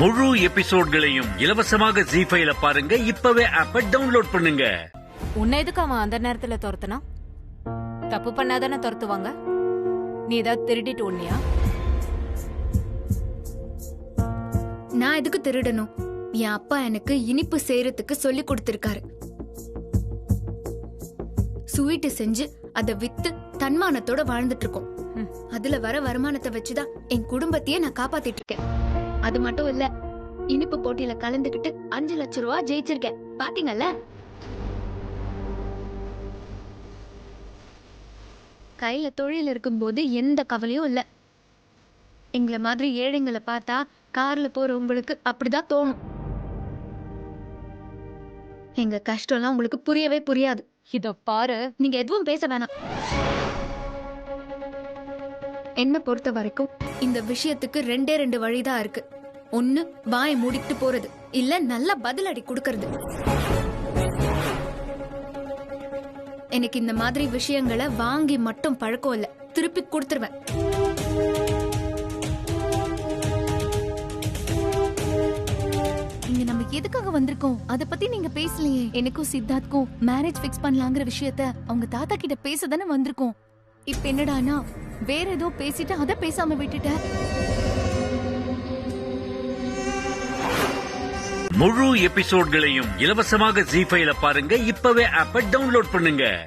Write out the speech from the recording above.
முழு எபிசோட்களையும் இலவசமாக ஜீ5ல பாருங்க. இப்பவே ஆப்ப டவுன்லோட் பண்ணுங்க. உன்னை எதுக்கு அவன் அந்த நேரத்துல துரத்துனா? தப்பு பண்ணாதானே துரத்துவாங்க. நீ ஏதாவது திருடிட்டு ஒண்ணியா? நான் எதுக்கு திருடணும்? என் அப்பா எனக்கு இனிப்பு செய்யறதுக்கு சொல்லி கொடுத்திருக்காரு. ஸ்வீட் செஞ்சு அதை வித்து தன்மானத்தோட வாழ்ந்துட்டு இருக்கோம். அதுல வர வருமானத்தை வச்சுதான் என் குடும்பத்தையே நான் காப்பாத்திட்டு இருக்கேன். அது மட்டும் இல்ல, இனிப்பு போட்டியில கலந்துகிட்டு 5 லட்சம் ரூபாய் ஜெயிச்சிருக்கேன். பாத்தீங்கல்ல? கையில தொழில் இருக்கும்போது எந்த கவலையும் இல்ல. எங்களை மாதிரி ஏழைங்களை பார்த்தா கார்ல போறவங்களுக்கு அப்படிதான் தோணும். எங்க கஷ்டம்லாம் உங்களுக்கு புரியவே புரியாது. இதோ பாரு, நீங்க எதுவும் பேச வேணாம். என்ன பொறுத்த வரைக்கும் இந்த விஷயத்துக்கு 2 வழிதான் இருக்கு. ஒண்ணு வாயை மூடிட்டு போறது, இல்ல நல்ல பதிலடி கொடுக்கறது. எனக்கு இந்த மாதிரி விஷயங்களை வாங்கி மட்டும் பழக்கம் இல்ல, திருப்பி கொடுத்துருவேன். இங்க நம்ம எதுக்காக வந்திருக்கோம் அத பத்தி நீங்க பேசலையே. எனக்கும் சித்தார்த்துக்கும் மேரேஜ் ஃபிக்ஸ் பண்ணலாங்கிற விஷயத்த அவங்க தாத்தா கிட்ட பேசதானே வந்திருக்கோம். இப்ப என்னடானா வேற ஏதோ பேசிட்டு அத பேசாம விட்டுட்ட. முழு எபிசோட்களையும் இலவசமாக ஜீ5ல பாருங்க. இப்பவே ஆப்ப டவுன்லோட் பண்ணுங்க.